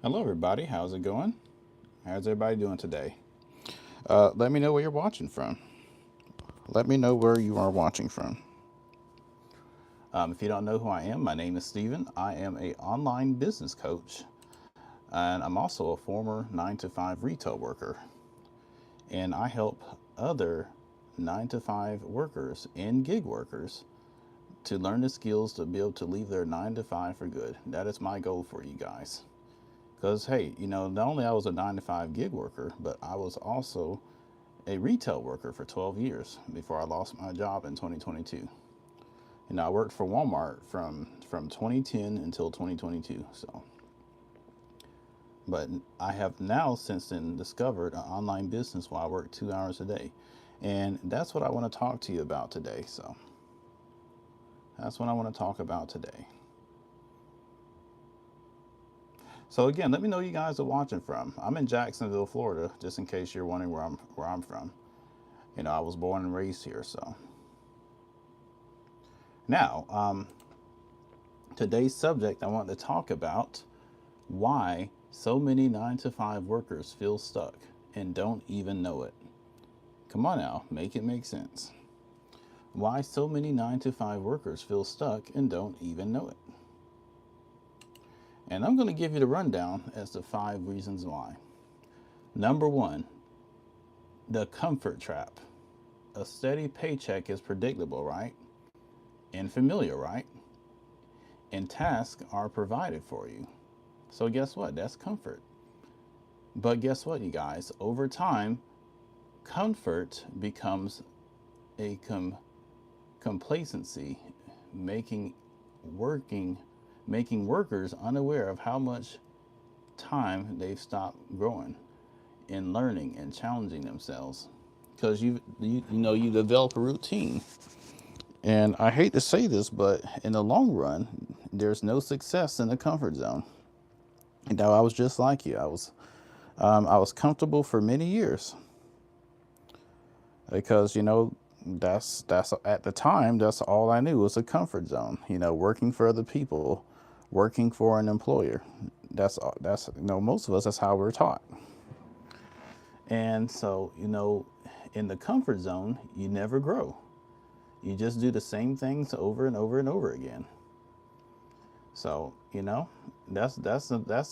Hello, everybody. How's it going? How's everybody doing today? Let me know where you're watching from. Let me know where you are watching from. If you don't know who I am, my name is Steven. I am a online business coach, and I'm also a former 9 to 5 retail worker. And I help other 9 to 5 workers and gig workers to learn the skills to be able to leave their 9 to 5 for good. That is my goal for you guys. Because, hey, not only I was a 9 to 5 gig worker, but I was also a retail worker for 12 years before I lost my job in 2022. I worked for Walmart from 2010 until 2022. But I have now since then discovered an online business while I work 2 hours a day. And that's what I want to talk to you about today. So that's what I want to talk about today. So again, let me know you guys are watching from. I'm in Jacksonville, Florida, just in case you're wondering where I'm from. I was born and raised here. So now, today's subject, I want to talk about why so many 9 to 5 workers feel stuck and don't even know it. Come on now, make it make sense. Why so many 9 to 5 workers feel stuck and don't even know it. And I'm going to give you the rundown as to 5 reasons why. Number 1, the comfort trap. A steady paycheck is predictable, right? And familiar, right? And tasks are provided for you. So guess what? That's comfort. But guess what, you guys? Over time, comfort becomes a complacency, making workers unaware of how much time they've stopped growing and learning and challenging themselves. Because you develop a routine. And I hate to say this, but in the long run, there's no success in the comfort zone. I was just like you. I was comfortable for many years because that's at the time that's all I knew was a comfort zone. Working for other people, working for an employer. That's most of us, that's how we're taught. And so in the comfort zone, you never grow. You just do the same things over and over and over again. So that's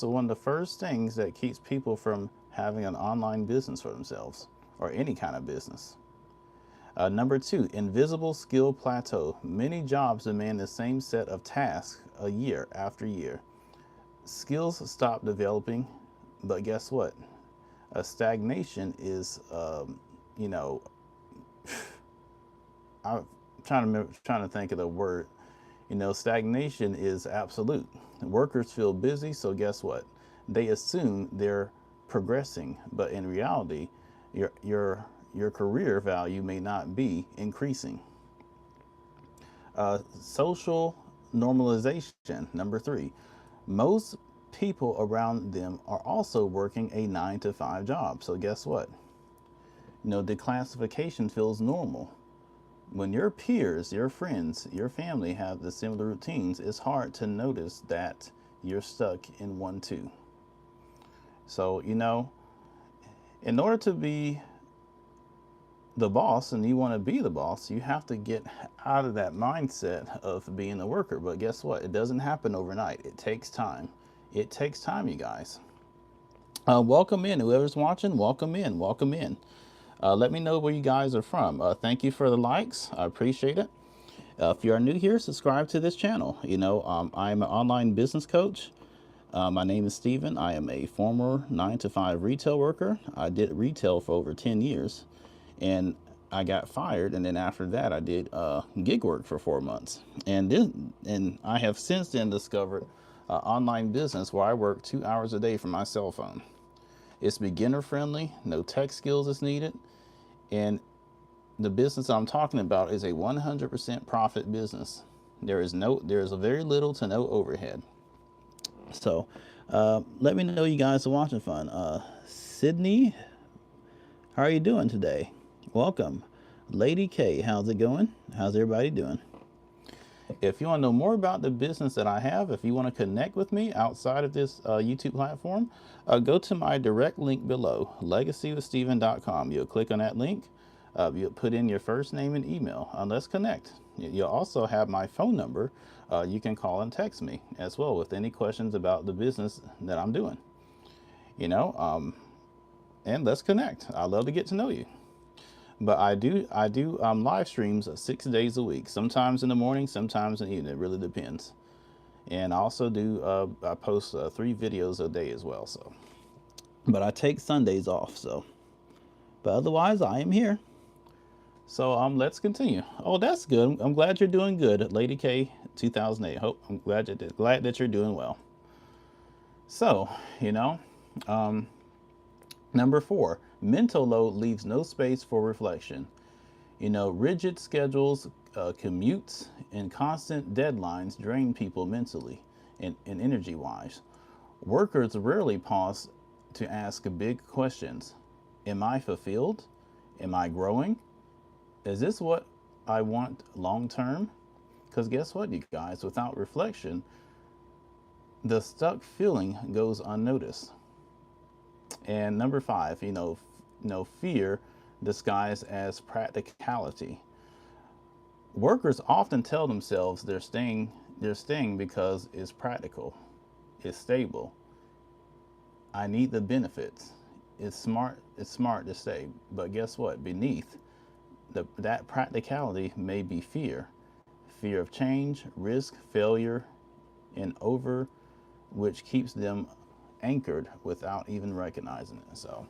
one of the first things that keeps people from having an online business for themselves or any kind of business. Number 2, invisible skill plateau. Many jobs demand the same set of tasks a year after year. Skills stop developing, but guess what? A stagnation is, I'm trying to think of the word. Stagnation is absolute. Workers feel busy, so guess what? They assume they're progressing, but in reality, your career value may not be increasing. Social normalization. Number 3, most people around them are also working a 9 to 5 job. So guess what? Declassification feels normal. When your peers, your friends, your family have the similar routines, it's hard to notice that you're stuck in one too. So, in order to be the boss and you want to be the boss, you have to get out of that mindset of being a worker. But guess what? It doesn't happen overnight. It takes time. It takes time, you guys. Welcome in. Whoever's watching, welcome in. Welcome in. Let me know where you guys are from. Thank you for the likes. I appreciate it. If you are new here, subscribe to this channel. I'm an online business coach. My name is Steven. I am a former 9 to 5 retail worker. I did retail for over 10 years. And I got fired, and then after that, I did gig work for 4 months. And I have since then discovered online business where I work 2 hours a day from my cell phone. It's beginner friendly, no tech skills is needed, and the business I'm talking about is a 100% profit business. There is a very little to no overhead. So let me know you guys are watching fun. Sydney, how are you doing today? Welcome. Lady K, how's it going? How's everybody doing? If you want to know more about the business that I have, if you want to connect with me outside of this YouTube platform, go to my direct link below, legacywithsteven.com. You'll click on that link. You'll put in your first name and email. Let's connect. You'll also have my phone number. You can call and text me as well with any questions about the business that I'm doing. You know, and let's connect. I love to get to know you. But I do live streams 6 days a week. Sometimes in the morning, sometimes in the evening. It really depends. And I also do I post 3 videos a day as well. So, but I take Sundays off. So, but otherwise, I am here. So let's continue. Oh, that's good. I'm glad you're doing good, Lady K 2008. I'm glad that you're doing well. So, you know, um, number 4, mental load leaves no space for reflection. You know, rigid schedules, commutes, and constant deadlines drain people mentally and energy wise. Workers rarely pause to ask big questions. Am I fulfilled? Am I growing? Is this what I want long term? Because guess what, you guys? Without reflection, the stuck feeling goes unnoticed. And number 5, fear disguised as practicality. Workers often tell themselves they're staying because it's practical, it's stable. I need the benefits. It's smart to stay. But guess what? Beneath that practicality may be fear of change, risk, failure, and over, which keeps them anchored without even recognizing it. So,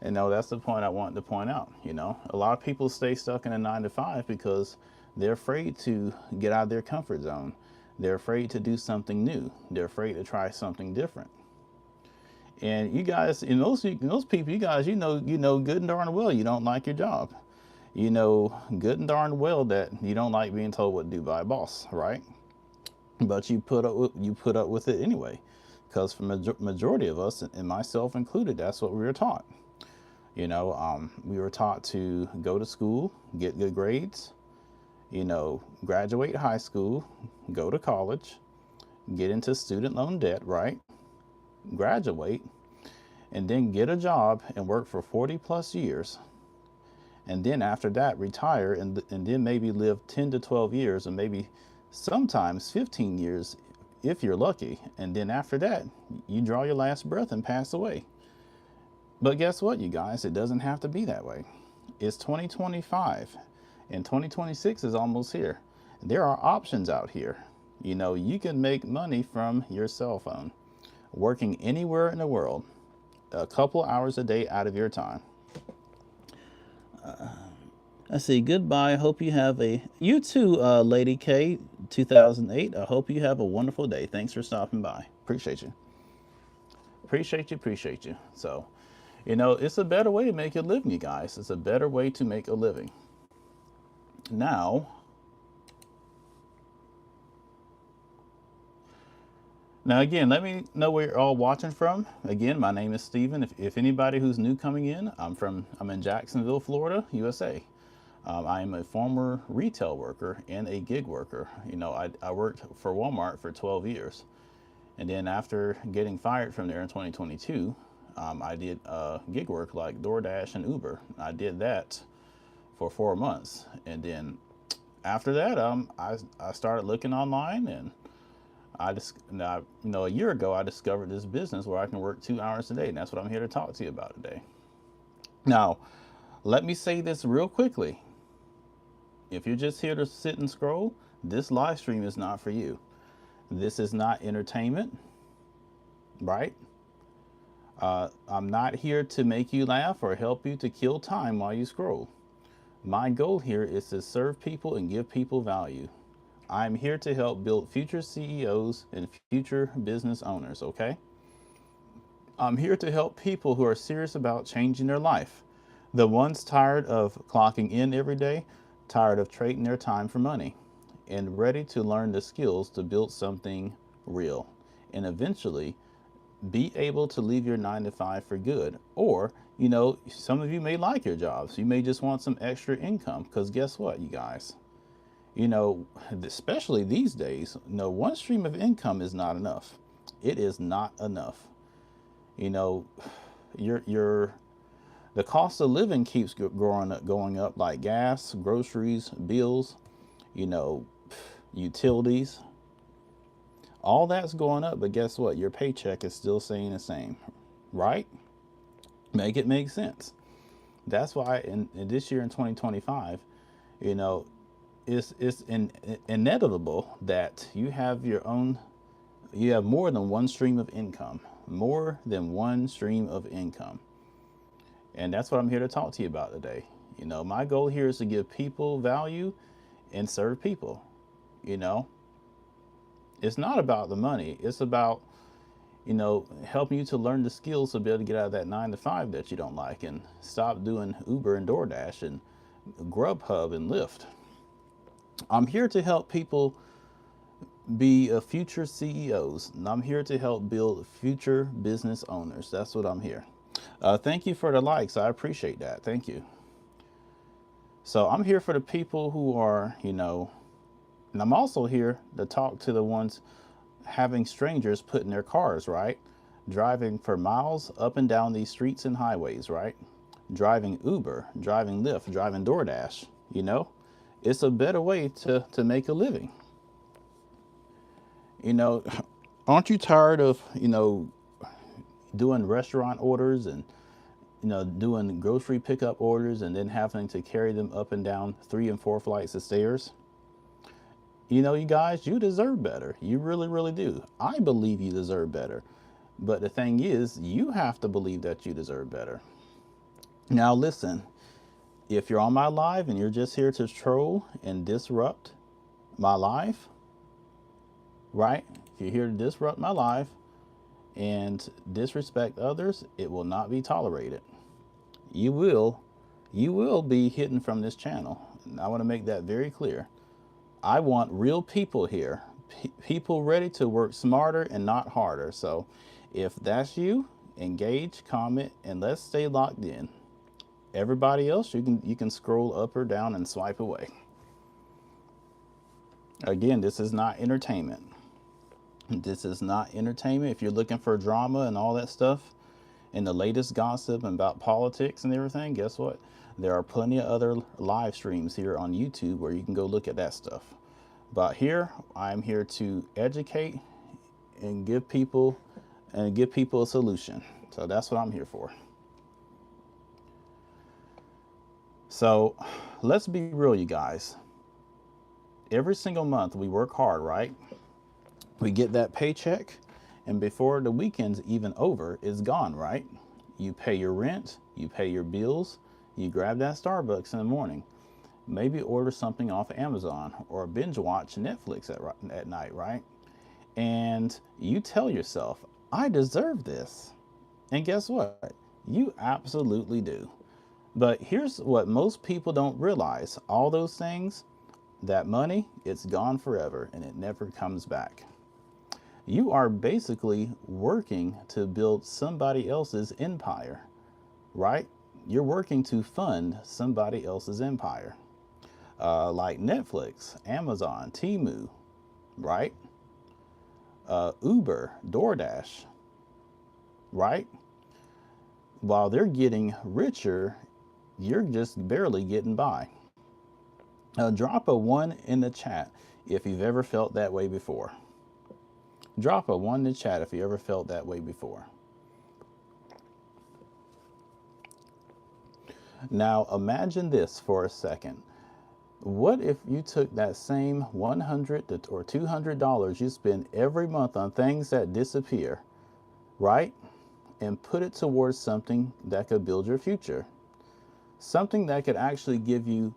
that's the point I want to point out. A lot of people stay stuck in a 9 to 5 because they're afraid to get out of their comfort zone. They're afraid to do something new. They're afraid to try something different. And you guys, in those people, you guys, good and darn well you don't like your job. You know good and darn well that you don't like being told what to do by a boss, right? But you put up with it anyway, because for majority of us, and myself included, that's what we were taught. We were taught to go to school, get good grades, graduate high school, go to college, get into student loan debt, right? Graduate, and then get a job and work for 40 plus years. And then after that, retire and then maybe live 10 to 12 years, or maybe sometimes 15 years if you're lucky. And then after that, you draw your last breath and pass away. But guess what, you guys? It doesn't have to be that way. It's 2025 and 2026 is almost here. There are options out here. You can make money from your cell phone, working anywhere in the world, a couple hours a day out of your time. I say goodbye. I hope you have you too, Lady K 2008. I hope you have a wonderful day. Thanks for stopping by. Appreciate you. Appreciate you. So, it's a better way to make a living, you guys. It's a better way to make a living. Now again, let me know where you're all watching from. Again, my name is Steven. If anybody who's new coming in, I'm in Jacksonville, Florida, USA. I am a former retail worker and a gig worker. I worked for Walmart for 12 years. And then after getting fired from there in 2022, I did gig work like DoorDash and Uber. I did that for 4 months. And then after that, I started looking online, and a year ago, I discovered this business where I can work 2 hours a day. And that's what I'm here to talk to you about today. Now, let me say this real quickly. If you're just here to sit and scroll, this live stream is not for you. This is not entertainment, right? I'm not here to make you laugh or help you to kill time while you scroll. My goal here is to serve people and give people value. I'm here to help build future CEOs and future business owners, okay? I'm here to help people who are serious about changing their life. The ones tired of clocking in every day, tired of trading their time for money, and ready to learn the skills to build something real and eventually be able to leave your 9 to 5 for good. Or, some of you may like your jobs. You may just want some extra income, because guess what, you guys? You know, especially these days, no, one stream of income is not enough. It is not enough. You know, your the cost of living keeps growing up, going up, like gas, groceries, bills, you know, utilities. All that's going up, but guess what? Your paycheck is still staying the same, right? Make it make sense. That's why in this year in 2025, you know, it's inevitable that you have more than one stream of income, more than one stream of income. And that's what I'm here to talk to you about today. You know, my goal here is to give people value and serve people. You know, it's not about the money. It's about, you know, helping you to learn the skills to be able to get out of that 9 to 5 that you don't like and stop doing Uber and DoorDash and Grubhub and Lyft. I'm here to help people be a future CEOs, and I'm here to help build future business owners. That's what I'm here. Thank you for the likes. I appreciate that. Thank you. So I'm here for the people who are, you know, and I'm also here to talk to the ones having strangers put in their cars, right? Driving for miles up and down these streets and highways, right? Driving Uber, driving Lyft, driving DoorDash, you know? It's a better way to make a living. You know, aren't you tired of, you know, doing restaurant orders and, you know, doing grocery pickup orders and then having to carry them up and down 3 and 4 flights of stairs? You know, you guys, you deserve better. You really, really do. I believe you deserve better. But the thing is, you have to believe that you deserve better. Now, listen, if you're on my live and you're just here to troll and disrupt my live, right? If you're here to disrupt my live and disrespect others, it will not be tolerated. You will, you will be hidden from this channel. And I want to make that very clear. I want real people here, people ready to work smarter and not harder. So if that's you, engage, comment, and let's stay locked in. Everybody else, you can scroll up or down and swipe away. Again, this is not entertainment. This is not entertainment. If you're looking for drama and all that stuff and the latest gossip about politics and everything, guess what? There are plenty of other live streams here on YouTube where you can go look at that stuff. But here, I'm here to educate and give people a solution. So that's what I'm here for. So let's be real, you guys. Every single month we work hard, right? We get that paycheck, and before the weekend's even over, it's gone, right? You pay your rent, you pay your bills, you grab that Starbucks in the morning, maybe order something off Amazon or binge watch Netflix at night, right? And you tell yourself, I deserve this. And guess what? You absolutely do. But here's what most people don't realize. All those things, that money, it's gone forever and it never comes back. You are basically working to build somebody else's empire, right? You're working to fund somebody else's empire. Like Netflix, Amazon, Temu, right? Uber, DoorDash, right? While they're getting richer, you're just barely getting by. Drop a 1 in the chat if you've ever felt that way before. Drop a 1 in the chat if you ever felt that way before. Now imagine this for a second. What if you took that same $100 or $200 you spend every month on things that disappear, right? And put it towards something that could build your future. Something that could actually give you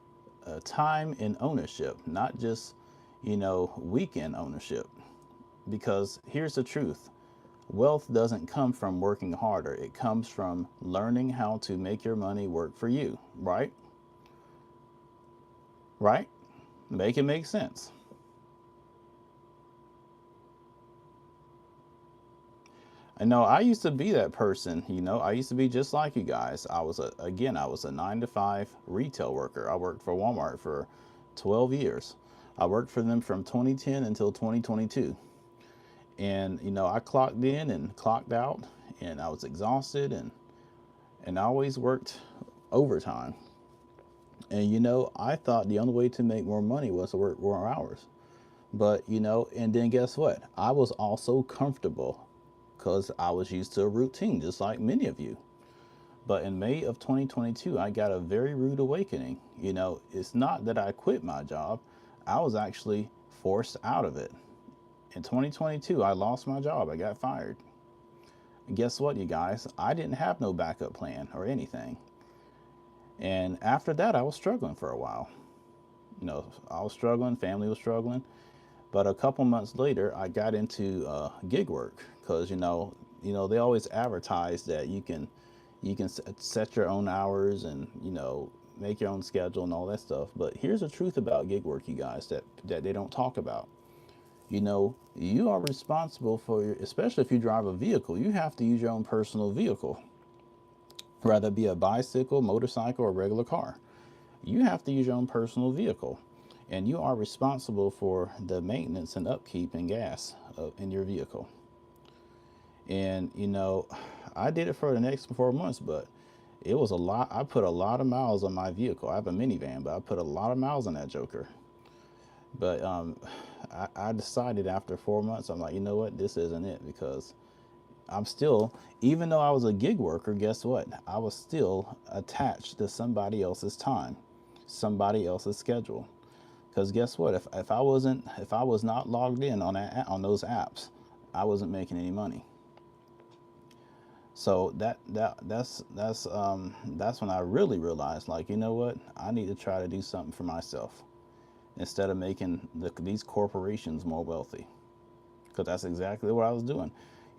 time and ownership, not just, you know, weekend ownership. Because here's the truth. Wealth doesn't come from working harder. It comes from learning how to make your money work for you, right? Right? Make it make sense. I know I used to be that person, you know, I used to be just like you guys. I was a 9 to 5 retail worker. I worked for Walmart for 12 years. I worked for them from 2010 until 2022. And, I clocked in and clocked out, and I was exhausted, and I always worked overtime. And, I thought the only way to make more money was to work more hours. But, and then guess what? I was also comfortable because I was used to a routine, just like many of you. But in May of 2022, I got a very rude awakening. It's not that I quit my job, I was actually forced out of it. In 2022, I lost my job. I got fired. And guess what, you guys? I didn't have no backup plan or anything. And after that, I was struggling for a while. I was struggling, family was struggling. But a couple months later, I got into gig work because they always advertise that you can set your own hours and make your own schedule and all that stuff. But here's the truth about gig work, you guys, that they don't talk about. You are responsible for especially if you drive a vehicle, you have to use your own personal vehicle, whether it be a bicycle, motorcycle, or regular car. You have to use your own personal vehicle, and you are responsible for the maintenance and upkeep and gas in your vehicle. And I did it for the next 4 months, but it was a lot. I put a lot of miles on my vehicle. I have a minivan, but I put a lot of miles on that joker. But I decided after 4 months, I'm like, you know what, this isn't it, because I'm still, even though I was a gig worker, guess what? I was still attached to somebody else's time, somebody else's schedule. Because guess what? If I was not logged in on those apps, I wasn't making any money. So that's when I really realized, like, you know what? I need to try to do something for myself instead of making these corporations more wealthy. Because that's exactly what I was doing.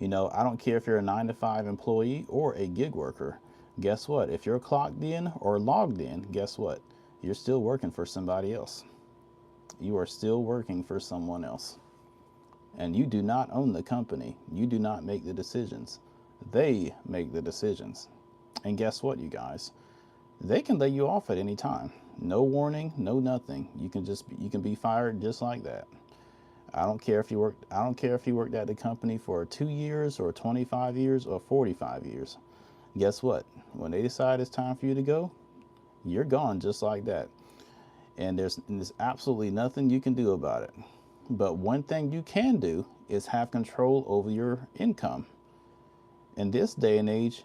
I don't care if you're a 9 to 5 employee or a gig worker. Guess what? If you're clocked in or logged in, guess what? You're still working for somebody else. You are still working for someone else. And you do not own the company. You do not make the decisions. They make the decisions. And guess what, you guys? They can lay you off at any time. No warning, no nothing. You can be fired just like that. I don't care if you worked at the company for 2 years or 25 years or 45 years. Guess what? When they decide it's time for you to go, you're gone just like that. And there's absolutely nothing you can do about it. But one thing you can do is have control over your income. In this day and age,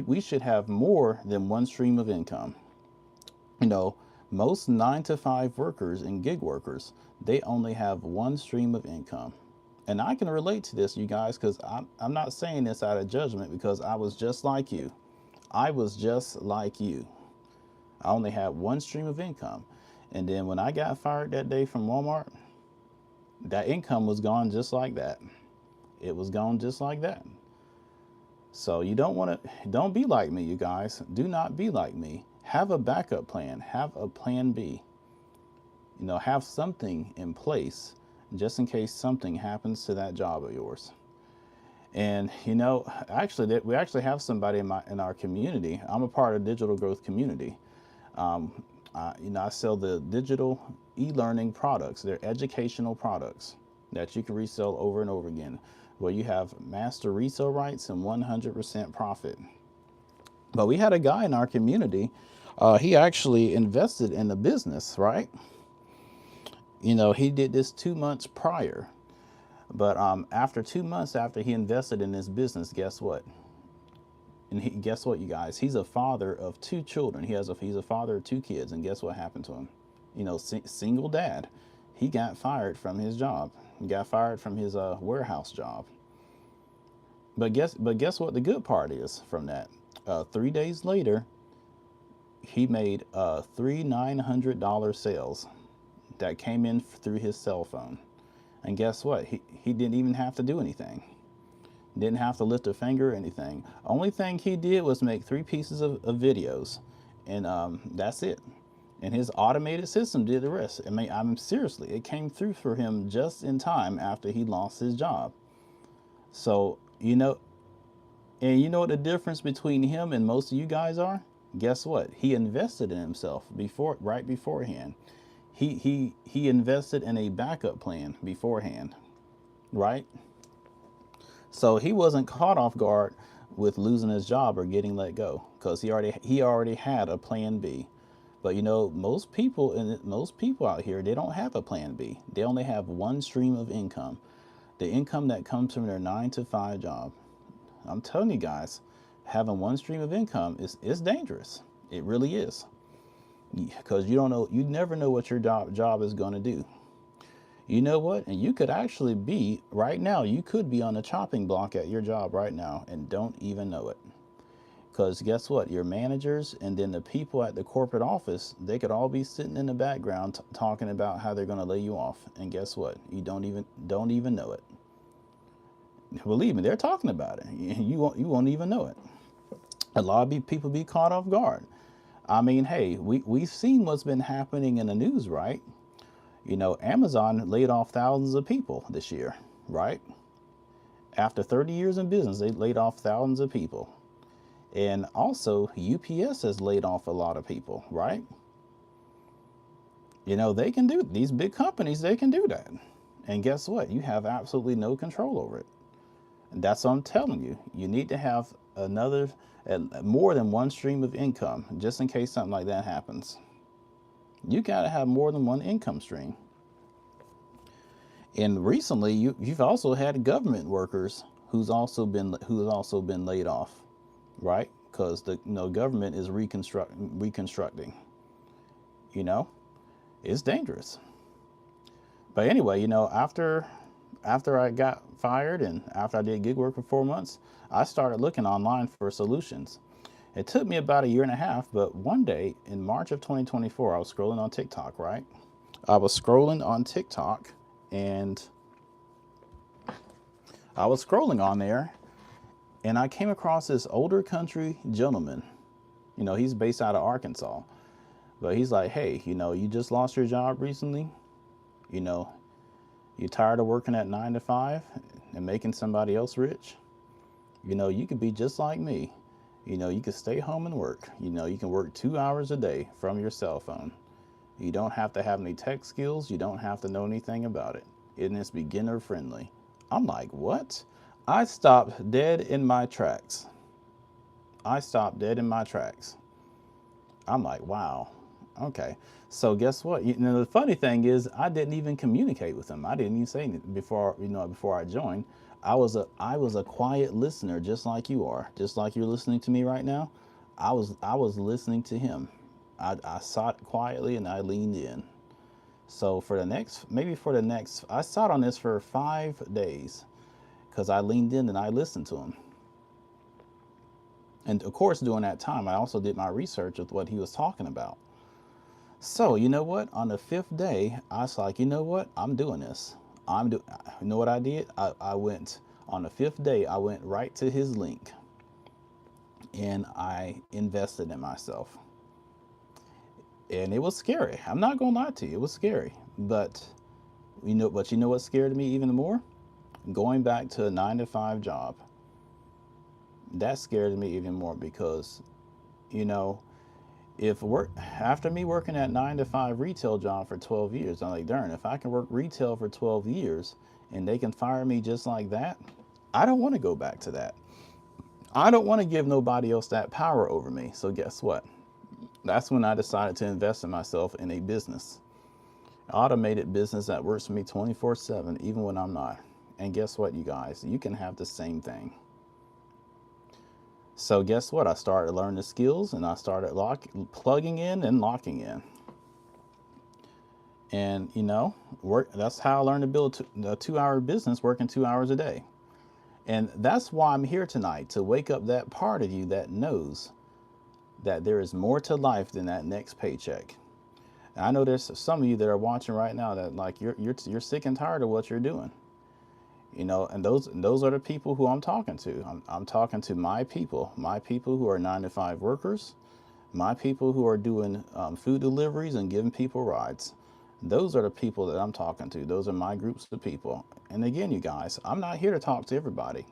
we should have more than one stream of income. Most 9 to 5 workers and gig workers, they only have one stream of income. And I can relate to this, you guys, because I'm not saying this out of judgment, because I was just like you. I was just like you. I only had one stream of income. And then when I got fired that day from Walmart, that income was gone just like that. It was gone just like that. So don't be like me, you guys. Do not be like me. Have a backup plan. Have a plan B. Have something in place just in case something happens to that job of yours. And actually, we actually have somebody in our community. I'm a part of digital growth community. I sell the digital e-learning products. They're educational products that you can resell over and over again, where you have master resale rights and 100% profit. But we had a guy in our community. He actually invested in the business, right? He did this 2 months prior. But after 2 months after he invested in this business, guess what? Guess what, you guys? He's a father of 2 children. He's a father of 2 kids. And guess what happened to him? Single dad. He got fired from his job. He got fired from his warehouse job. But guess what the good part is from that? 3 days later, he made 3 $900 sales that came in through his cell phone. And guess what? He didn't even have to do anything. Didn't have to lift a finger or anything. Only thing he did was make 3 pieces of videos, and that's it. And his automated system did the rest. Seriously, it came through for him just in time after he lost his job. So, and you know what the difference between him and most of you guys are? Guess what? He invested in himself right beforehand. He invested in a backup plan beforehand, right? So he wasn't caught off guard with losing his job or getting let go because he already had a plan B. But most people out here, they don't have a plan B. They only have one stream of income, the income that comes from their 9 to 5 job. I'm telling you guys, having one stream of income is dangerous. It really is, because you never know what your job is going to do. You know what? And you could actually be right now. You could be on the chopping block at your job right now and don't even know it. Because guess what? Your managers and then the people at the corporate office, they could all be sitting in the background talking about how they're going to lay you off. And guess what? You don't even know it. Believe me, they're talking about it. You won't even know it. A lot of people be caught off guard. I mean, hey, we've seen what's been happening in the news, right? Amazon laid off thousands of people this year, right? After 30 years in business, they laid off thousands of people. And also, UPS has laid off a lot of people, right? They can do, these big companies, they can do that. And guess what? You have absolutely no control over it. And that's what I'm telling you. You need to have more than one stream of income, just in case something like that happens. You got to have more than one income stream. And recently, you've also had government workers who's also been laid off, right? Because the government is reconstructing. You know, it's dangerous. But anyway, after I got fired and after I did gig work for 4 months, I started looking online for solutions. It took me about a year and a half, but one day in March of 2024, I was scrolling on TikTok, right? I was scrolling on TikTok and I was scrolling on there and I came across this older country gentleman. He's based out of Arkansas, but he's like, hey, you just lost your job recently. You know, you tired of working at 9 to 5 and making somebody else rich? You could be just like me. You could stay home and work. You can work 2 hours a day from your cell phone. You don't have to have any tech skills. You don't have to know anything about it. And it's beginner friendly. I'm like, what? I stopped dead in my tracks. I stopped dead in my tracks. I'm like, wow. Okay. So guess what? The funny thing is, I didn't even communicate with him. I didn't even say anything before I joined. I was a quiet listener, just like you are, just like you're listening to me right now. I was listening to him. I sat quietly and I leaned in. So I sat on this for 5 days because I leaned in and I listened to him. And of course, during that time, I also did my research with what he was talking about. So, you know what? On the fifth day, I was like, you know what? I'm doing this. You know what I did? I went on the fifth day, I went right to his link and I invested in myself. And it was scary. I'm not going to lie to you. It was scary. But you know what scared me even more? Going back to a 9 to 5 job. That scared me even more because, you know, if work after me working at 9 to 5 retail job for 12 years, I'm like, darn, if I can work retail for 12 years and they can fire me just like that, I don't want to go back to that. I don't want to give nobody else that power over me. So guess what? That's when I decided to invest in myself in a business, automated business that works for me 24/7, even when I'm not. And guess what, you guys? You can have the same thing. So guess what? I started learning the skills and I started plugging in and locking in. And that's how I learned to build a 2 hour business working 2 hours a day. And that's why I'm here tonight, to wake up that part of you that knows that there is more to life than that next paycheck. And I know there's some of you that are watching right now that like you're sick and tired of what you're doing. And those are the people who I'm talking to. I'm talking to my people who are 9 to 5 workers, my people who are doing food deliveries and giving people rides. Those are the people that I'm talking to. Those are my groups of people. And again, you guys, I'm not here to talk to everybody.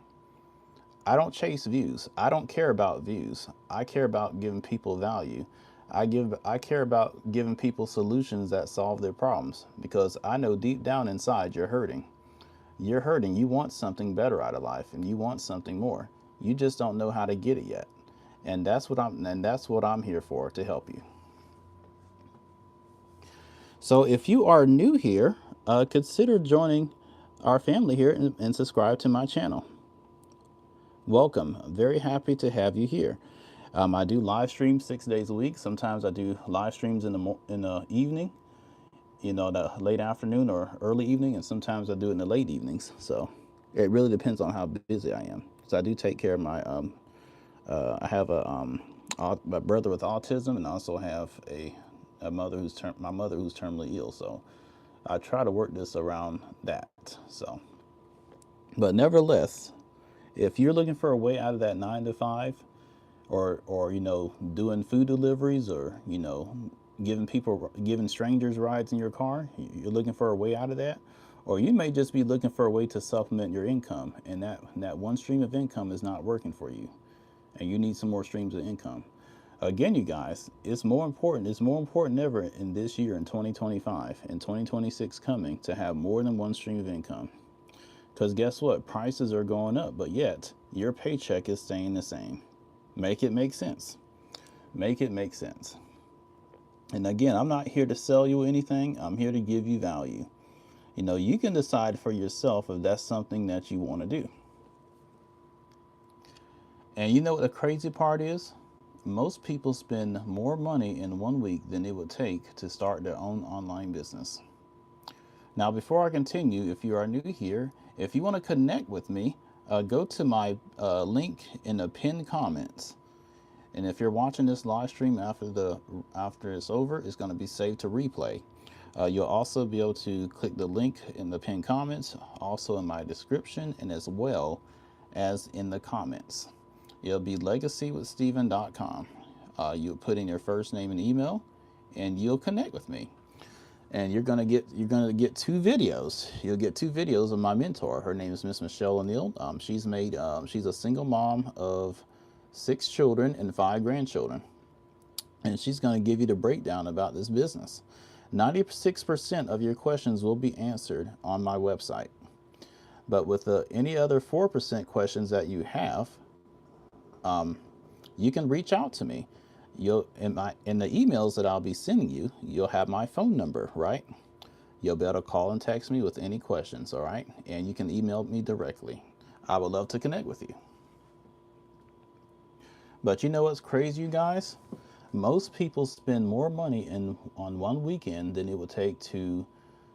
I don't chase views. I don't care about views. I care about giving people value. I care about giving people solutions that solve their problems, because I know deep down inside you're hurting. You're hurting. You want something better out of life, and you want something more. You just don't know how to get it yet. And that's what I'm here for, to help you. So if you are new here, consider joining our family here, and subscribe to my channel. Welcome. I'm very happy to have you here. I do live streams 6 days a week. Sometimes I do live streams in the evening, the late afternoon or early evening, and sometimes I do it in the late evenings. So it really depends on how busy I am. So I do take care of my I have a brother with autism, and I also have a mother my mother who's terminally ill. So I try to work this around that. So, but nevertheless, if you're looking for a way out of that 9 to 5, or doing food deliveries, or giving strangers rides in your car, you're looking for a way out of that, or you may just be looking for a way to supplement your income, and that one stream of income is not working for you, and you need some more streams of income. Again, you guys, it's more important ever in this year, in 2025 and 2026 coming, to have more than one stream of income. Because guess what? Prices are going up, but yet your paycheck is staying the same. Make it make sense. Make it make sense. And again, I'm not here to sell you anything. I'm here to give you value. You can decide for yourself if that's something that you want to do. And you know what the crazy part is? Most people spend more money in 1 week than it would take to start their own online business. Now, before I continue, if you are new here, if you want to connect with me, go to my link in the pinned comments. And if you're watching this live stream after it's over, it's going to be saved to replay. You'll also be able to click the link in the pinned comments, also in my description, and as well as in the comments. It'll be legacywithsteven.com. You'll put in your first name and email, and you'll connect with me. And you're gonna get 2 videos. You'll get 2 videos of my mentor. Her name is Miss Michelle O'Neill. She's a single mom of 6 children and 5 grandchildren, and she's going to give you the breakdown about this business. 96% of your questions will be answered on my website, but with any other 4% questions that you have, you can reach out to me. You'll in the emails that I'll be sending you, you'll have my phone number, right? You'll be able to call and text me with any questions, all right? And you can email me directly. I would love to connect with you. But you know what's crazy, you guys? Most people spend more money on one weekend than it would take to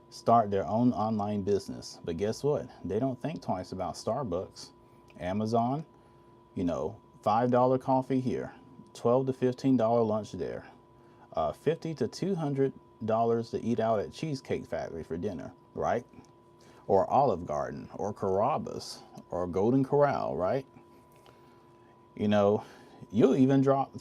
start their own online business. But guess what? They don't think twice about Starbucks, Amazon, $5 coffee here, $12 to $15 lunch there, $50 to $200 to eat out at Cheesecake Factory for dinner, right? Or Olive Garden, or Carrabba's, or Golden Corral, right? You'll even drop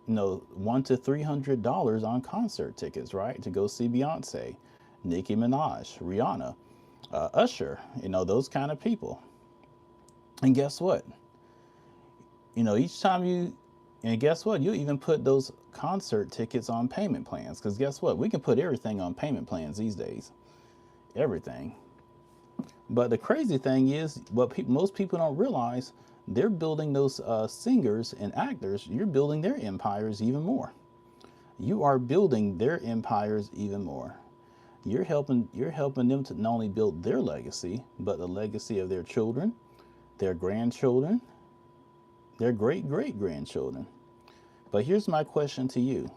$100 to $300 on concert tickets, right? To go see Beyonce, Nicki Minaj, Rihanna, Usher, those kind of people. And guess what? Each time you even put those concert tickets on payment plans, because guess what? We can put everything on payment plans these days. Everything. But the crazy thing is, what most people don't realize, they're building those singers and actors. You're building their empires even more. You are building their empires even more. You're helping them to not only build their legacy, but the legacy of their children, their grandchildren, their great-great-grandchildren. But here's my question to you.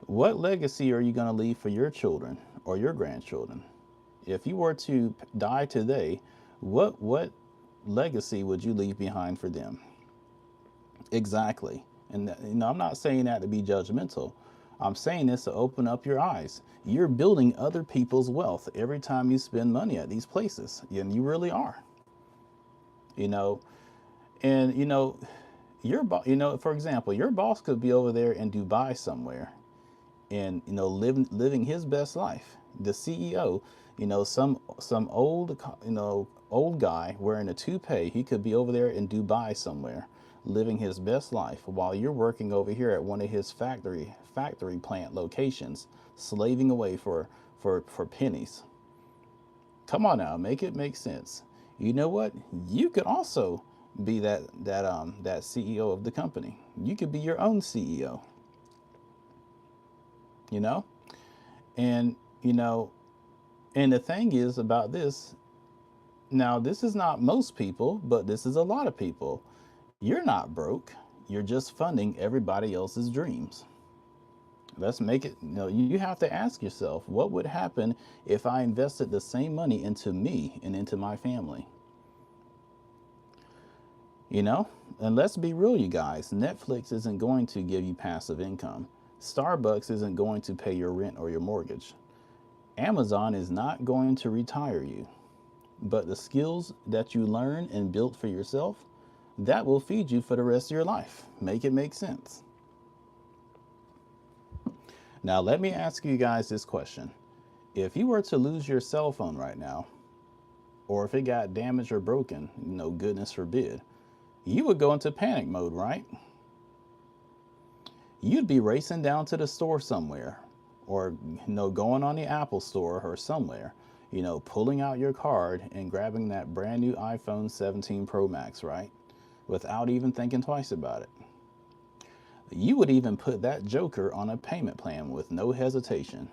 What legacy are you going to leave for your children or your grandchildren? If you were to die today, what legacy would you leave behind for them? Exactly. And I'm not saying that to be judgmental. I'm saying this to open up your eyes. You're building other people's wealth every time you spend money at these places, and you really are. And for example, your boss could be over there in Dubai somewhere, and living his best life. The CEO, some old guy wearing a toupee, he could be over there in Dubai somewhere, living his best life while you're working over here at one of his factory plant locations, slaving away for pennies. Come on now, make it make sense. You know what? You could also be that CEO of the company. You could be your own CEO, you know? And you know, and the thing is about this, now this is not most people, but this is a lot of people. You're not broke. You're just funding everybody else's dreams. Let's make it, you have to ask yourself, what would happen if I invested the same money into me and into my family? You know, and let's be real, you guys. Netflix isn't going to give you passive income. Starbucks isn't going to pay your rent or your mortgage. Amazon is not going to retire you. But the skills that you learn and build for yourself, that will feed you for the rest of your life. Make it make sense. Now, let me ask you guys this question. If you were to lose your cell phone right now, or if it got damaged or broken, goodness forbid, you would go into panic mode, right? You'd be racing down to the store somewhere, or going on the Apple store or somewhere, pulling out your card and grabbing that brand new iPhone 17 Pro Max, right? Without even thinking twice about it. You would even put that joker on a payment plan with no hesitation.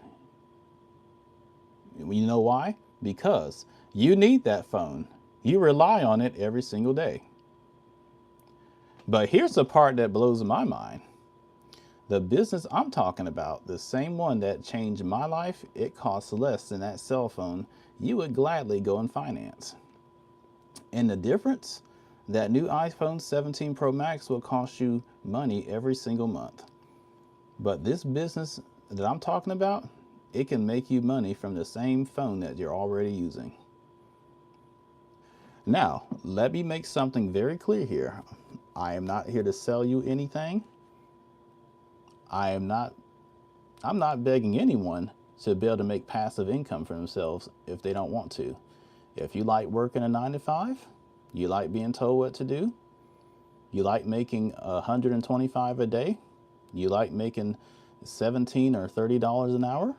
You know why? Because you need that phone. You rely on it every single day. But here's the part that blows my mind. The business I'm talking about, the same one that changed my life, it costs less than that cell phone you would gladly go and finance. And the difference? That new iPhone 17 Pro Max will cost you money every single month. But this business that I'm talking about, it can make you money from the same phone that you're already using. Now, let me make something very clear here. I am not here to sell you anything. I'm not begging anyone to be able to make passive income for themselves if they don't want to. If you like working a 9 to 5, you like being told what to do, you like making $125 a day, you like making $17 or $30 an hour.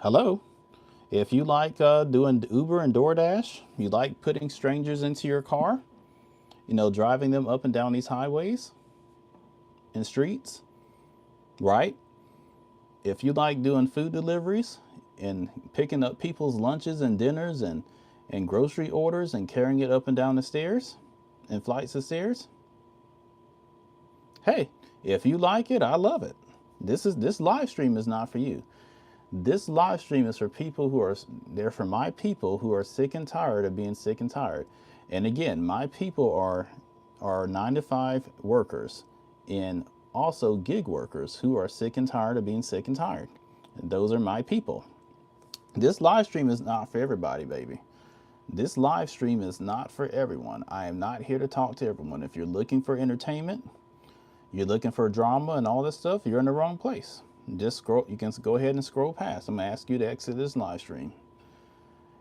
Hello. If you like doing Uber and DoorDash, you like putting strangers into your car, driving them up and down these highways and streets, right? If you like doing food deliveries and picking up people's lunches and dinners and grocery orders and carrying it up and down the stairs and flights of stairs, hey, if you like it, I love it. This live stream is not for you. This live stream is for people for my people who are sick and tired of being sick and tired. And again, my people are 9 to 5 workers and also gig workers who are sick and tired of being sick and tired. And those are my people. This live stream is not for everybody, baby. This live stream is not for everyone. I am not here to talk to everyone. If you're looking for entertainment, you're looking for drama and all this stuff, you're in the wrong place. Just scroll. You can go ahead and scroll past. I'm gonna ask you to exit this live stream.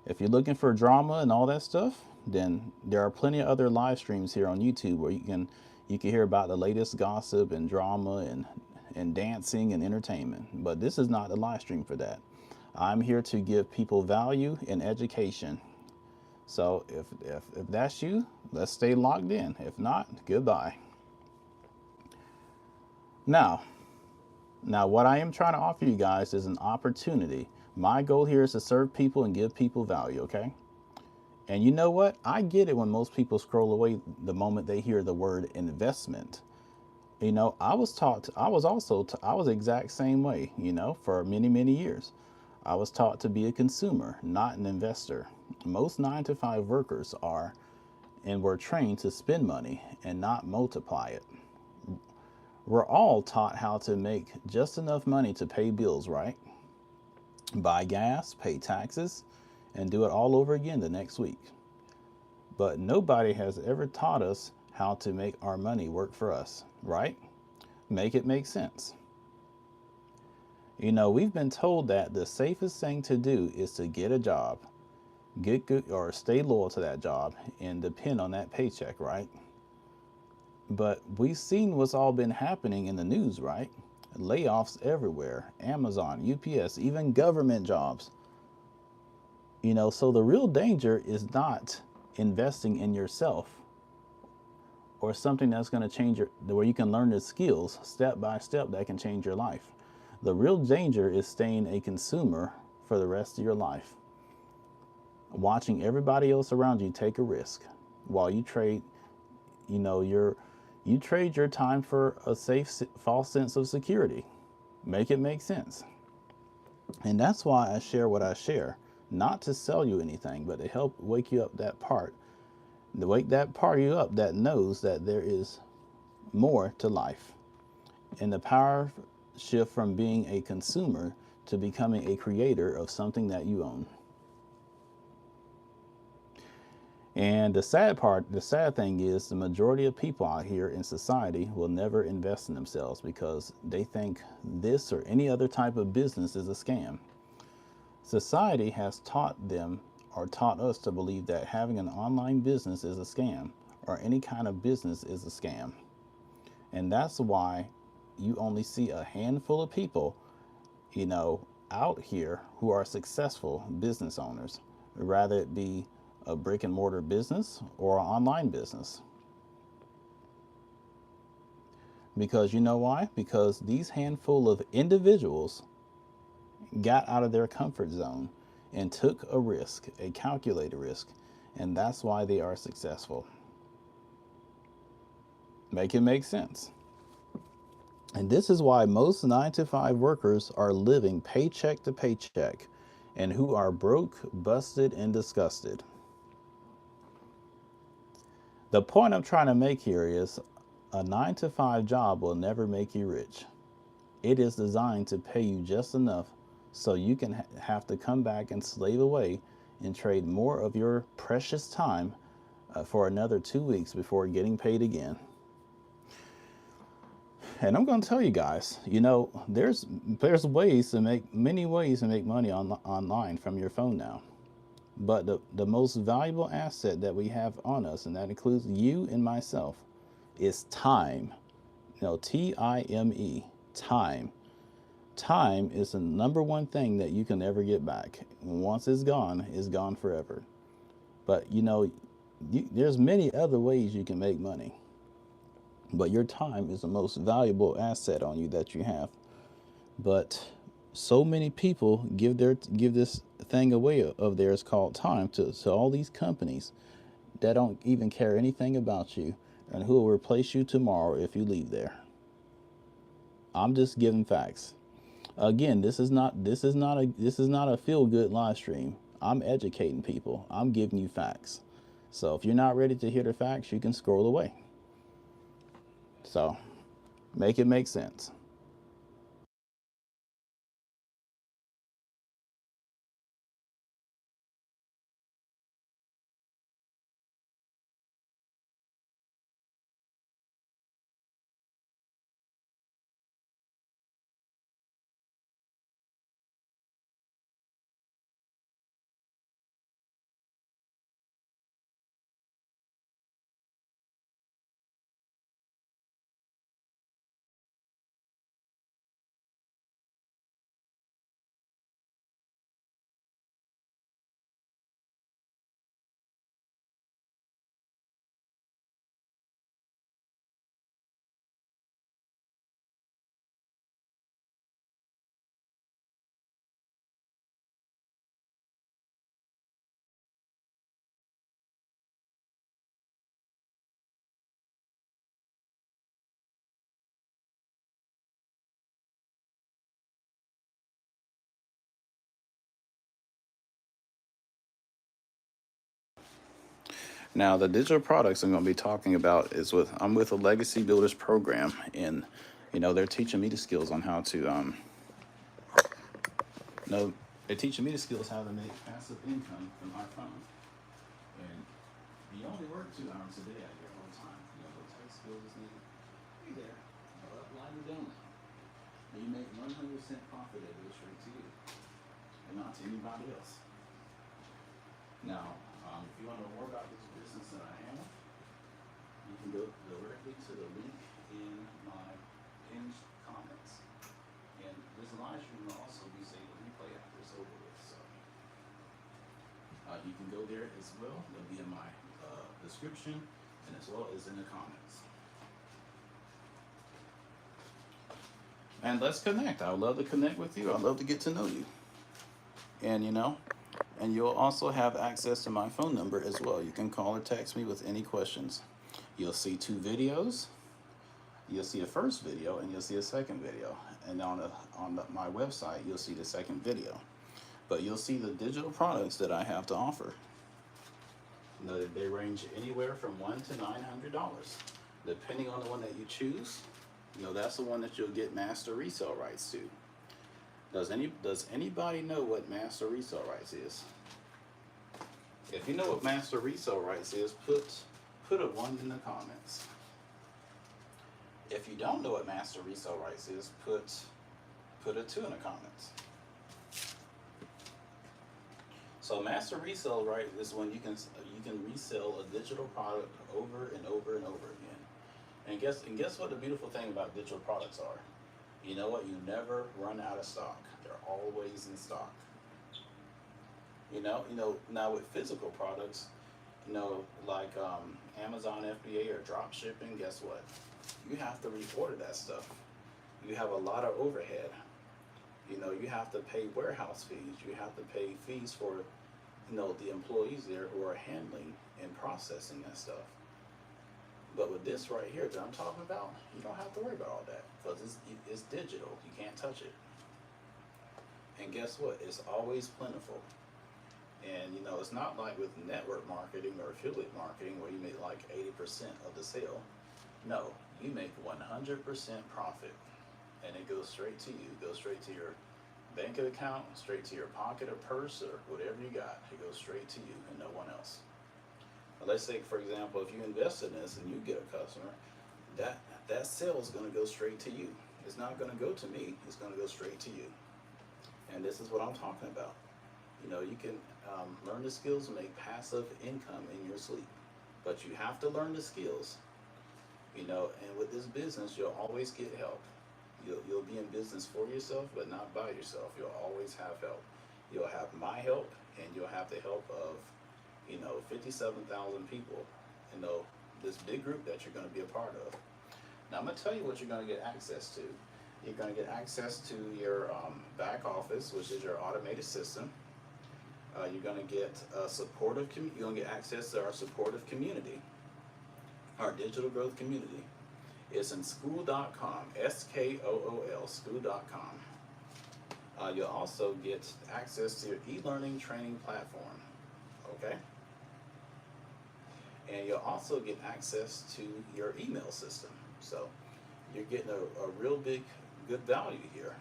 If you're looking for drama and all that stuff, then there are plenty of other live streams here on YouTube where you can hear about the latest gossip and drama and dancing and entertainment. But this is not the live stream for that. I'm here to give people value and education. So if that's you, let's stay locked in. If not, goodbye. Now, what I am trying to offer you guys is an opportunity. My goal here is to serve people and give people value, okay? And you know what? I get it when most people scroll away the moment they hear the word investment. I was the exact same way, for many, many years. I was taught to be a consumer, not an investor. Most 9 to 5 workers are and were trained to spend money and not multiply it. We're all taught how to make just enough money to pay bills, right? Buy gas, pay taxes, and do it all over again the next week. But nobody has ever taught us how to make our money work for us, right? Make it make sense. We've been told that the safest thing to do is to get a job, get good or stay loyal to that job and depend on that paycheck, right? But we've seen what's all been happening in the news, right? Layoffs everywhere, Amazon, UPS, even government jobs. So the real danger is not investing in yourself or something that's going to change where you can learn the skills step by step that can change your life. The real danger is staying a consumer for the rest of your life, watching everybody else around you take a risk while you trade, your you trade your time for a safe false sense of security. Make it make sense. And that's why I share what I share, not to sell you anything, but to help wake you up that part, to wake that part of you up that knows that there is more to life. And the power shift from being a consumer to becoming a creator of something that you own. And the sad thing is, the majority of people out here in society will never invest in themselves because they think this or any other type of business is a scam. Society has taught them or taught us to believe that having an online business is a scam or any kind of business is a scam. And that's why you only see a handful of people, out here who are successful business owners, rather it be a brick and mortar business or an online business. Because you know why? Because these handful of individuals got out of their comfort zone and took a risk, a calculated risk, and that's why they are successful. Make it make sense. And this is why most 9 to 5 workers are living paycheck to paycheck and who are broke, busted, and disgusted. The point I'm trying to make here is a 9 to 5 job will never make you rich. It is designed to pay you just enough so you can have to come back and slave away and trade more of your precious time for another 2 weeks before getting paid again. And I'm going to tell you guys, there's many ways to make money online from your phone now. But the most valuable asset that we have on us, and that includes you and myself, is time. Time. Time. Time is the number one thing that you can never get back. Once it's gone forever. But there's many other ways you can make money. But your time is the most valuable asset on you that you have. But so many people give this thing away of theirs called time to all these companies that don't even care anything about you and who will replace you tomorrow if you leave there. I'm just giving facts. Again, this is not a feel good live stream. I'm educating people. I'm giving you facts. So if you're not ready to hear the facts, you can scroll away. So make it make sense. Now, the digital products I'm going to be talking about is I'm with a Legacy Builders program, and they're teaching me the skills on how to no, they're teaching me the skills how to make passive income from my phone. And you only work 2 hours a day out here all the time. Those tech skills need be there. Upline or down. And you make 100% profit that goes straight to you and not to anybody else. Now, if you want to know more about this business that I have, you can go directly to the link in my pinned comments. And this live stream will also be saved to replay after it's over with. So you can go there as well. It'll be in my description and as well as in the comments. And let's connect. I would love to connect with you. I'd love to get to know you. And and you'll also have access to my phone number as well. You can call or text me with any questions. You'll see 2 videos. You'll see a first video and you'll see a second video. And on my website, you'll see the second video. But you'll see the digital products that I have to offer. They range anywhere from $100 to $900, depending on the one that you choose. That's the one that you'll get master resale rights to. Does anybody know what master resale rights is? If you know what master resale rights is, put a 1 in the comments. If you don't know what master resale rights is, put a 2 in the comments. So master resale right is when you can resell a digital product over and over and over again. And guess what the beautiful thing about digital products are? You know what? You never run out of stock. They're always in stock. Now with physical products, like Amazon FBA or drop shipping, guess what? You have to reorder that stuff. You have a lot of overhead. You have to pay warehouse fees. You have to pay fees for, the employees there who are handling and processing that stuff. But with this right here that I'm talking about, you don't have to worry about all that because it's digital. You can't touch it. And guess what? It's always plentiful. And it's not like with network marketing or affiliate marketing where you make like 80% of the sale. No, you make 100% profit. And it goes straight to you. It goes straight to your bank account, straight to your pocket or purse or whatever you got. It goes straight to you and no one else. Let's say, for example, if you invest in this and you get a customer, that sale is going to go straight to you. It's not going to go to me. It's going to go straight to you. And this is what I'm talking about. You can learn the skills and make passive income in your sleep. But you have to learn the skills. And with this business, you'll always get help. You'll be in business for yourself, but not by yourself. You'll always have help. You'll have my help, and you'll have the help of 57,000 people, this big group that you're going to be a part of. Now, I'm going to tell you what you're going to get access to. You're going to get access to your back office, which is your automated system. You're going to get you're going to get access to our supportive community, our digital growth community. It's in school.com, SKOOL, school.com. You'll also get access to your e-learning training platform, okay? And you'll also get access to your email system. So you're getting a real good value here.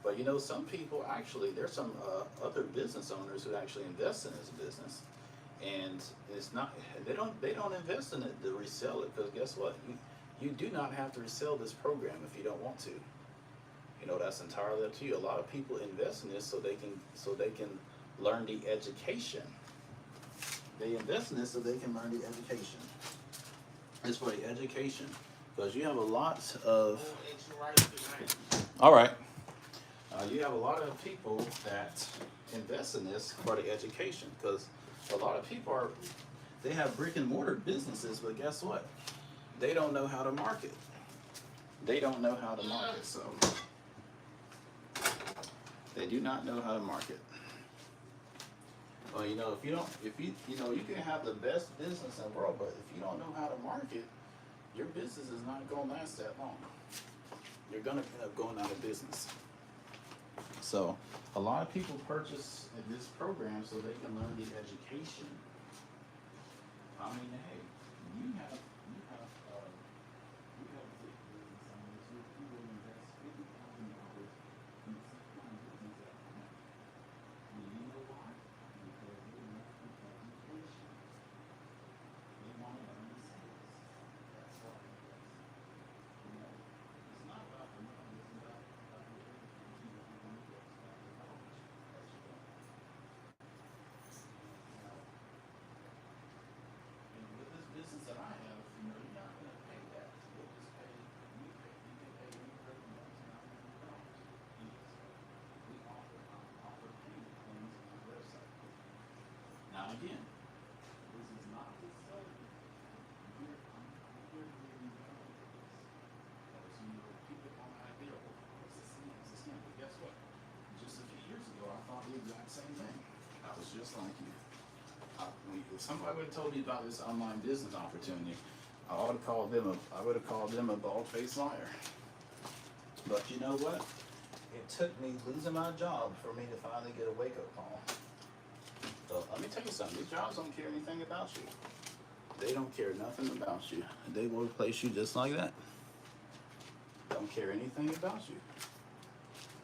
But some people actually, there's some other business owners who actually invest in this business, and it's not, they don't invest in it to resell it, because guess what? You do not have to resell this program if you don't want to. That's entirely up to you. A lot of people invest in this so they can learn the education. They invest in this so they can learn the education. It's for the education, because you have a lot of. All right. You have a lot of people that invest in this for the education, because a lot of people they have brick and mortar businesses, but guess what? They don't know how to market. They don't know how to market, so they do not know how to market. Well, if you can have the best business in the world, but if you don't know how to market, your business is not going to last that long. You're going to end up going out of business. So a lot of people purchase this program so they can learn the education. I mean, hey, you have big business owners who will invest $50,000 in some kind of business at home. And you know why? Because they want the education. They want to learn the skills. That's why. It's not about the money. It's about the education that you're going to get. It's about the knowledge that you're going to get. Now, and with this business that I have, Now again, this is not to say I'm here to give you or so you people come out there, oh, it's a scam, it's a scam. But guess what? Just a few years ago, I thought the exact same thing. I was just like you. If somebody would have told me about this online business opportunity, I would have called them a bald-faced liar. But you know what? It took me losing my job for me to finally get a wake-up call. So let me tell you something. These jobs don't care anything about you. They don't care nothing about you. They will replace you just like that. Don't care anything about you.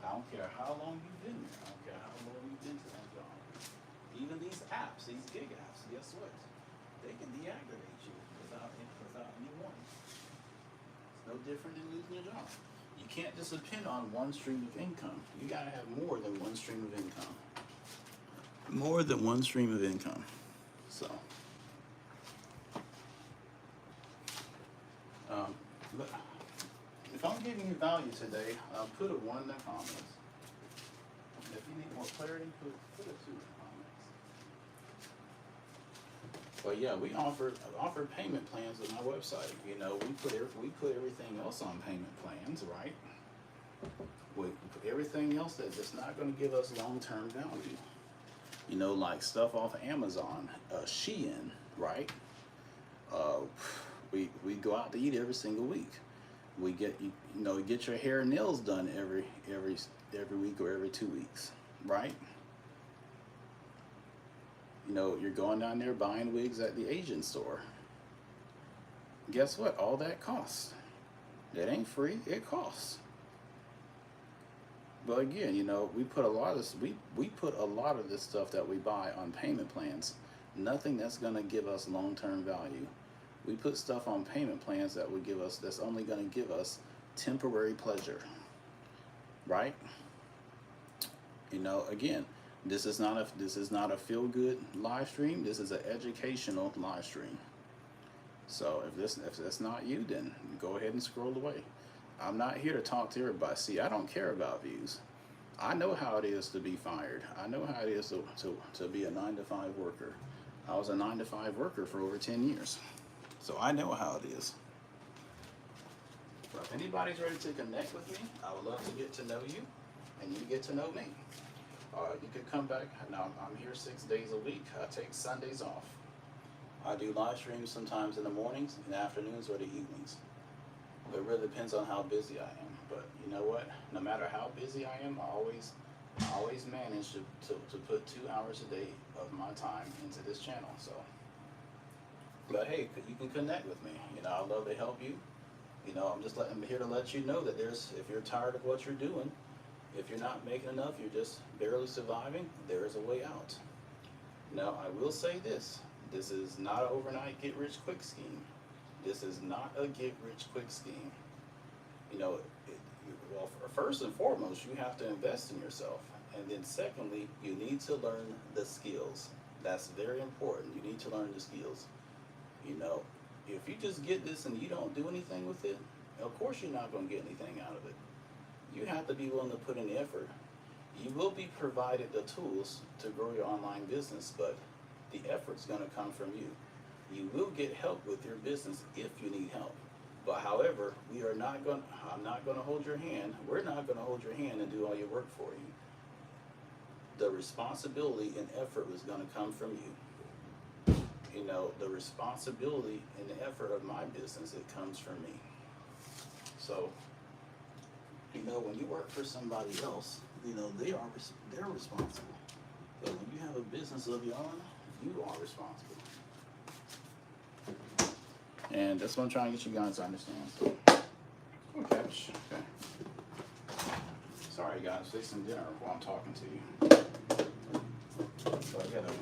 I don't care how long you've been there. I don't care how long you've been to that job. Even these apps, these gig apps, guess what? They can deactivate you without any warning. It's no different than losing your job. You can't just depend on one stream of income. You gotta have more than one stream of income. More than one stream of income. So, but if I'm giving you value today, put a 1 in the comments. If you need more clarity, put a 2 in the comments. But yeah, we offer payment plans on our website. You know, we put everything else on payment plans, right? We put everything else that's not going to give us long-term value. You know, like stuff off of Amazon, Shein, right? We go out to eat every single week. We get get your hair and nails done every week or every 2 weeks, right? You know, you're going down there buying wigs at the Asian store. Guess what? All that costs. That ain't free. It costs. But again, you know, we put a lot of this. We put a lot of this stuff that we buy on payment plans. Nothing that's going to give us long-term value. We put stuff on payment plans that would give us. That's only going to give us temporary pleasure. Right? You know, again, this is not a feel-good live stream. This is an educational live stream. So if that's not you, then go ahead and scroll away. I'm not here to talk to everybody. See, I don't care about views. I know how it is to be fired. I know how it is to be a 9-to-5 worker. I was a 9-to-5 worker for over 10 years. So I know how it is. So if anybody's ready to connect with me, I would love to get to know you, and you get to know me. You can come back. Now, I'm here 6 days a week. I take Sundays off. I do live streams sometimes in the mornings, in the afternoons, or the evenings. It really depends on how busy I am. But you know what? No matter how busy I am, I always manage to put 2 hours a day of my time into this channel. So, but hey, you can connect with me. You know, I'd love to help you. You know, I'm here to let you know that if you're tired of what you're doing, if you're not making enough, you're just barely surviving, there is a way out. Now, I will say this. This is not an overnight get-rich-quick scheme. This is not a get-rich-quick scheme. You know, well, first and foremost, you have to invest in yourself. And then secondly, you need to learn the skills. That's very important. You need to learn the skills. You know, if you just get this and you don't do anything with it, of course you're not going to get anything out of it. You have to be willing to put in the effort. You will be provided the tools to grow your online business, but the effort's going to come from you. You will get help with your business if you need help. But however, I'm not going to hold your hand. We're not going to hold your hand and do all your work for you. The responsibility and effort is going to come from you. You know, the responsibility and the effort of my business, it comes from me. So, you know, when you work for somebody else, you know, they're responsible. But when you have a business of your own, you are responsible. And that's what I'm trying to get you guys to understand. So, okay. Sorry, guys, fixing dinner while I'm talking to you. So I gotta,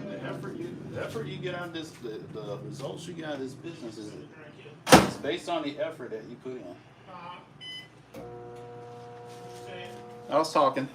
the effort you get out of this, the results you get out of this business is based on the effort that you put in. I was talking.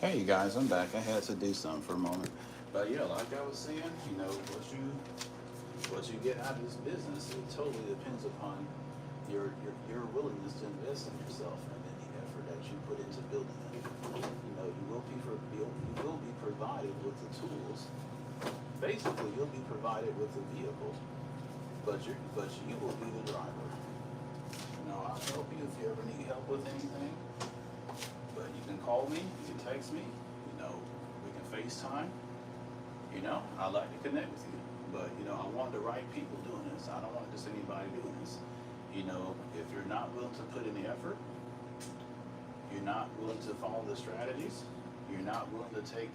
Hey you guys, I'm back. I had to do something for a moment. But yeah, like I was saying, you know, what you get out of this business, it totally depends upon your willingness to invest in yourself and any effort that you put into building it. You know, you will be provided with the tools. Basically, you'll be provided with the vehicle, but you will be the driver. You know, I'll help you if you ever need help with anything. But you can call me, you can text me, you know, we can FaceTime. You know, I like to connect with you. But, you know, I want the right people doing this. I don't want just anybody doing this. You know, if you're not willing to put in the effort, you're not willing to follow the strategies, you're not willing to take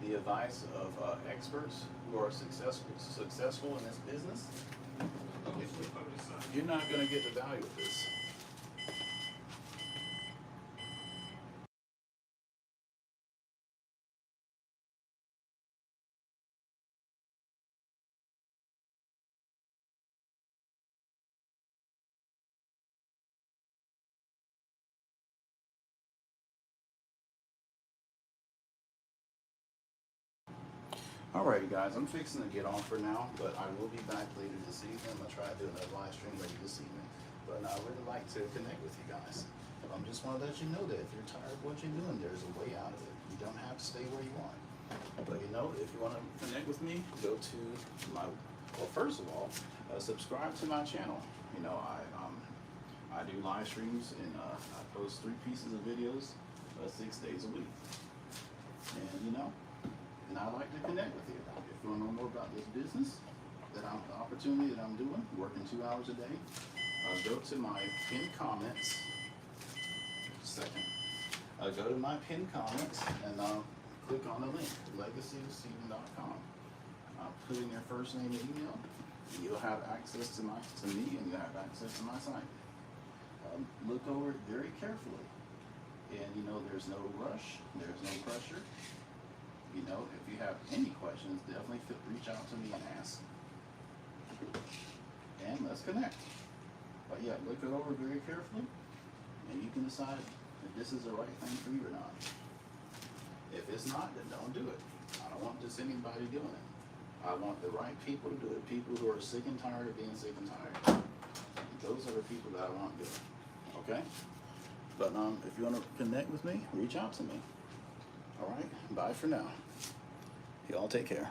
the advice of experts who are successful in this business, you're not going to get the value of this. All right, guys, I'm fixing to get off for now, but I will be back later this evening. I'm gonna try to do another live stream later this evening. But I really like to connect with you guys. Just want to let you know that if you're tired of what you're doing, there's a way out of it. You don't have to stay where you are. But you know, if you want to connect with me, go to my, well, first of all, subscribe to my channel. You know, I do live streams and I post 3 pieces of videos 6 days a week. And you know, and I like to connect with you. If you want to know more about this business, the opportunity that I'm doing, working 2 hours a day, go to my pinned comments. Second, go to my pinned comments and click on the link, legacyofsteven.com. Put in your first name and email. You'll have access to me, and you have access to my site. Look over it very carefully, and you know there's no rush, there's no pressure. You know, if you have any questions, definitely reach out to me and ask. And let's connect. But yeah, look it over very carefully, and you can decide if this is the right thing for you or not. If it's not, then don't do it. I don't want just anybody doing it. I want the right people to do it. People who are sick and tired of being sick and tired. Those are the people that I want to do it. Okay? But if you want to connect with me, reach out to me. All right, bye for now. Y'all take care.